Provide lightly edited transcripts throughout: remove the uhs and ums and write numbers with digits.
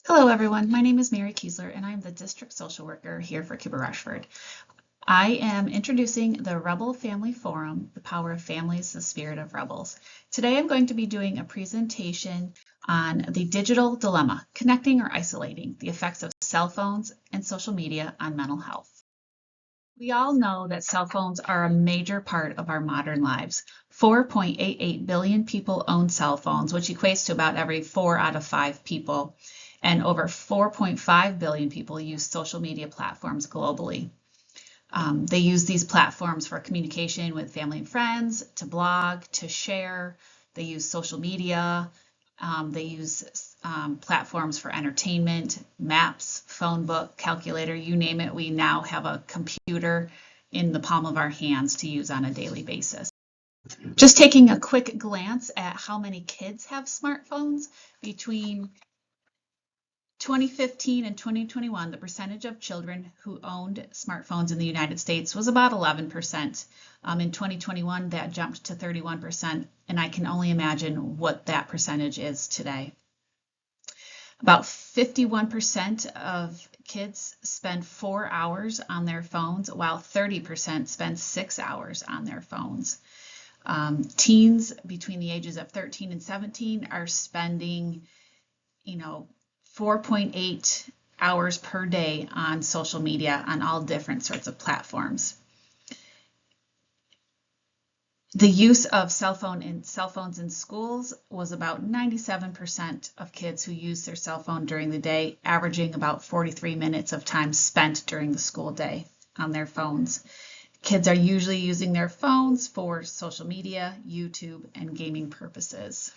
Hello, everyone. My name is Mary Kiesler, and I'm the District Social Worker here for Cuba Rushford. I am introducing the Rebel Family Forum, The Power of Families, the Spirit of Rebels. Today I'm going to be doing a presentation on the digital dilemma, connecting or isolating, the effects of cell phones and social media on mental health. We all know that cell phones are a major part of our modern lives. 4.88 billion people own cell phones, which equates to about every 4 out of 5 people. And over 4.5 billion people use social media platforms globally. They use these platforms for communication with family and friends, to blog, to share. They use social media. They use platforms for entertainment, maps, phone book, calculator, you name it. We now have a computer in the palm of our hands to use on a daily basis. Just taking a quick glance at how many kids have smartphones. Between 2015 and 2021, the percentage of children who owned smartphones in the United States was about 11%. In 2021, that jumped to 31%, and I can only imagine what that percentage is today. About 51% of kids spend 4 hours on their phones, while 30% spend 6 hours on their phones. Teens between the ages of 13 and 17 are spending, 4.8 hours per day on social media on all different sorts of platforms. The use of cell phones in schools was about 97% of kids who use their cell phone during the day, averaging about 43 minutes of time spent during the school day on their phones. Kids are usually using their phones for social media, YouTube, and gaming purposes.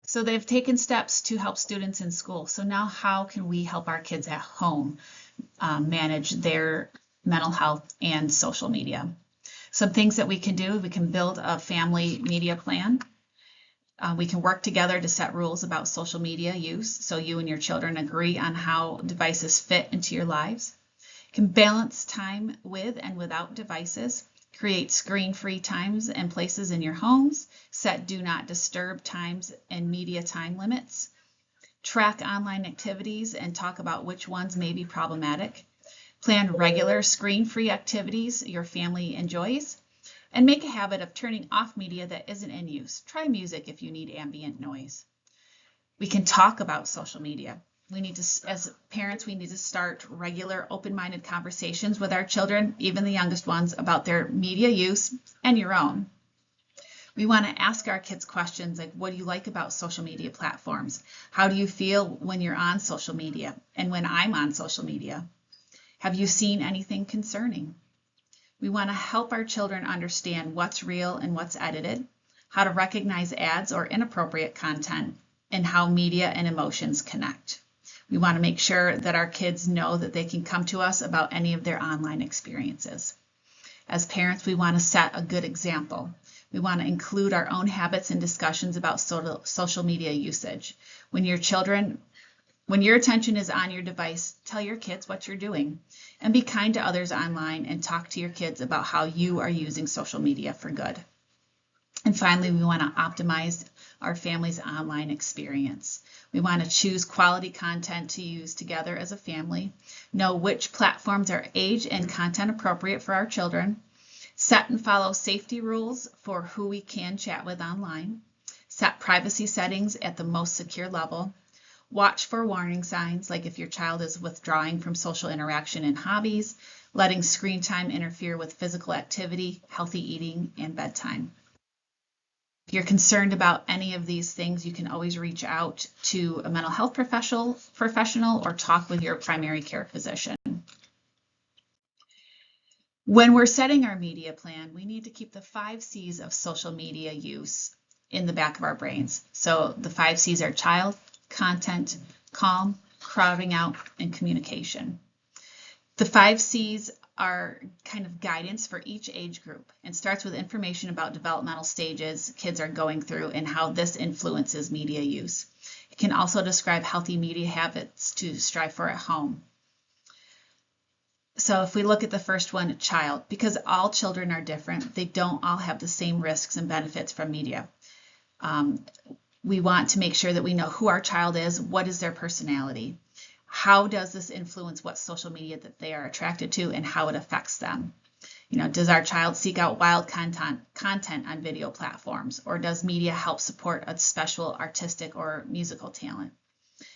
So they've taken steps to help students in school. So now how can we help our kids at home manage their mental health and social media? Some things that we can do, we can build a family media plan. We can work together to set rules about social media use so you and your children agree on how devices fit into your lives. You can balance time with and without devices. Create screen-free times and places in your homes. Set do not disturb times and media time limits. Track online activities and talk about which ones may be problematic. Plan regular screen-free activities your family enjoys. And make a habit of turning off media that isn't in use. Try music if you need ambient noise. We can talk about social media. As parents, we need to start regular open-minded conversations with our children, even the youngest ones, about their media use and your own. We want to ask our kids questions like, what do you like about social media platforms? How do you feel when you're on social media and when I'm on social media? Have you seen anything concerning? We want to help our children understand what's real and what's edited, how to recognize ads or inappropriate content, and how media and emotions connect. We want to make sure that our kids know that they can come to us about any of their online experiences. As parents, we want to set a good example. We want to include our own habits and discussions about social media usage. When your attention is on your device, tell your kids what you're doing and be kind to others online and talk to your kids about how you are using social media for good. And finally, we want to optimize our family's online experience. We want to choose quality content to use together as a family, know which platforms are age and content appropriate for our children, set and follow safety rules for who we can chat with online, set privacy settings at the most secure level, watch for warning signs like if your child is withdrawing from social interaction and hobbies, letting screen time interfere with physical activity, healthy eating, and bedtime. If you're concerned about any of these things, you can always reach out to a mental health professional or talk with your primary care physician. When we're setting our media plan, we need to keep the 5 C's of social media use in the back of our brains. So the 5 C's are child, content, calm, crowding out, and communication. The 5 C's are kind of guidance for each age group and starts with information about developmental stages kids are going through and how this influences media use. It can also describe healthy media habits to strive for at home. So if we look at the first one, child, because all children are different, they don't all have the same risks and benefits from media. We want to make sure that we know who our child is, what is their personality, how does this influence what social media that they are attracted to and how it affects them. Does our child seek out wild content on video platforms, or does media help support a special artistic or musical talent?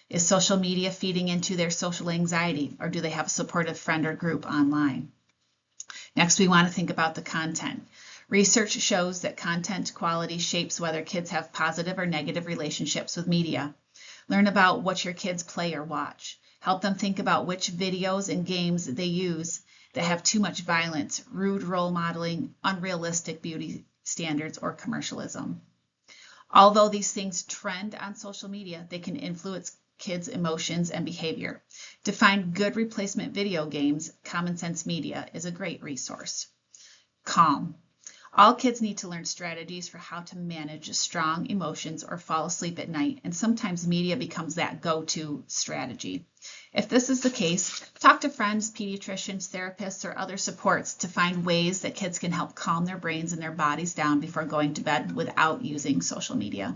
Is social media feeding into their social anxiety, or do they have a supportive friend or group online? Next, we want to think about the content. Research shows that content quality shapes whether kids have positive or negative relationships with media. Learn about what your kids play or watch. Help them think about which videos and games they use that have too much violence, rude role modeling, unrealistic beauty standards, or commercialism. Although these things trend on social media, they can influence kids' emotions and behavior. To find good replacement video games, Common Sense Media is a great resource. Calm. All kids need to learn strategies for how to manage strong emotions or fall asleep at night, and sometimes media becomes that go-to strategy. If this is the case, talk to friends, pediatricians, therapists, or other supports to find ways that kids can help calm their brains and their bodies down before going to bed without using social media.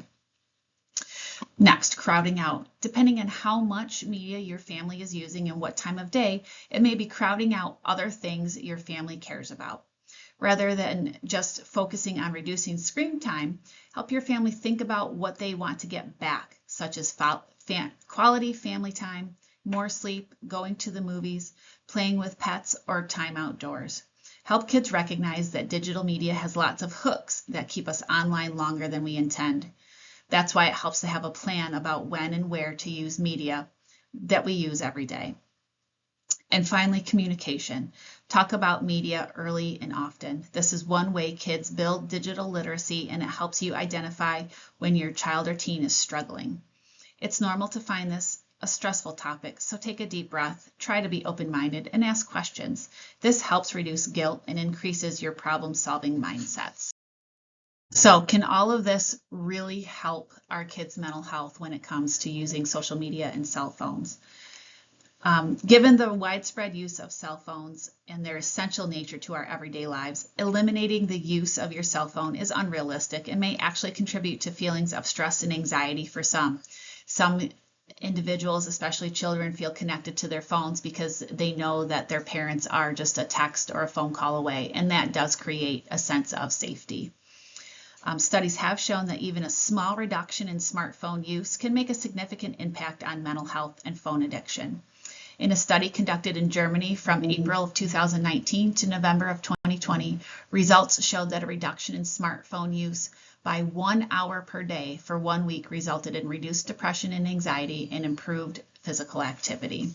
Next, crowding out. Depending on how much media your family is using and what time of day, it may be crowding out other things your family cares about. Rather than just focusing on reducing screen time, help your family think about what they want to get back, such as quality family time, more sleep, going to the movies, playing with pets, or time outdoors. Help kids recognize that digital media has lots of hooks that keep us online longer than we intend. That's why it helps to have a plan about when and where to use media that we use every day. And finally, communication. Talk about media early and often. This is one way kids build digital literacy, and it helps you identify when your child or teen is struggling. It's normal to find this a stressful topic, so take a deep breath, try to be open-minded, and ask questions. This helps reduce guilt and increases your problem-solving mindsets. So can all of this really help our kids' mental health when it comes to using social media and cell phones? Given the widespread use of cell phones and their essential nature to our everyday lives, eliminating the use of your cell phone is unrealistic and may actually contribute to feelings of stress and anxiety for some. Some individuals, especially children, feel connected to their phones because they know that their parents are just a text or a phone call away, and that does create a sense of safety. Studies have shown that even a small reduction in smartphone use can make a significant impact on mental health and phone addiction. In a study conducted in Germany from April of 2019 to November of 2020, results showed that a reduction in smartphone use by 1 hour per day for 1 week resulted in reduced depression and anxiety and improved physical activity.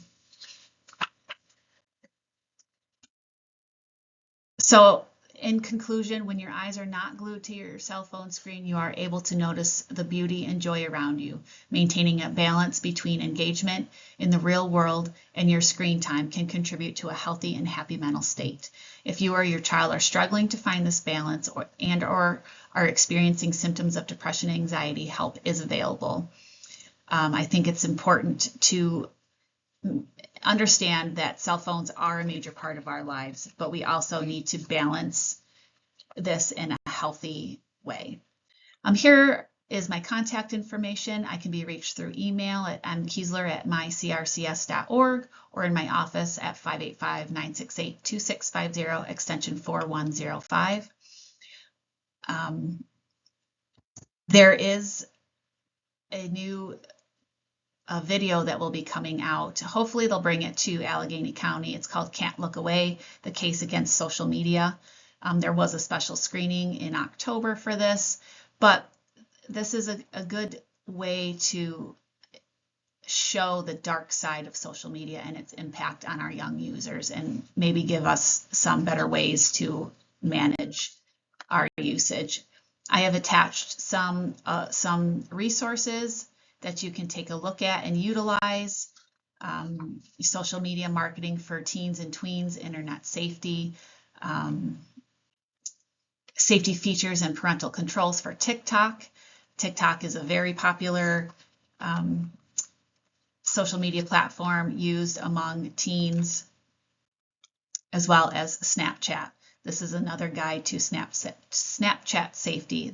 So, in conclusion, when your eyes are not glued to your cell phone screen, you are able to notice the beauty and joy around you. Maintaining a balance between engagement in the real world and your screen time can contribute to a healthy and happy mental state. If you or your child are struggling to find this balance or are experiencing symptoms of depression and anxiety, help is available. I think it's important to understand that cell phones are a major part of our lives, but we also need to balance this in a healthy way. Here is my contact information. I can be reached through email at mkiesler@mycrcs.org or in my office at 585-968-2650, extension 4105. There is a new video that will be coming out. Hopefully they'll bring it to Allegheny County. It's called Can't Look Away, the case against social media. There was a special screening in October for this, but this is a good way to show the dark side of social media and its impact on our young users, and maybe give us some better ways to manage our usage. I have attached some resources that you can take a look at and utilize. Social media marketing for teens and tweens, internet safety, safety features and parental controls for TikTok. TikTok is a very popular social media platform used among teens, as well as Snapchat. This is another guide to Snapchat safety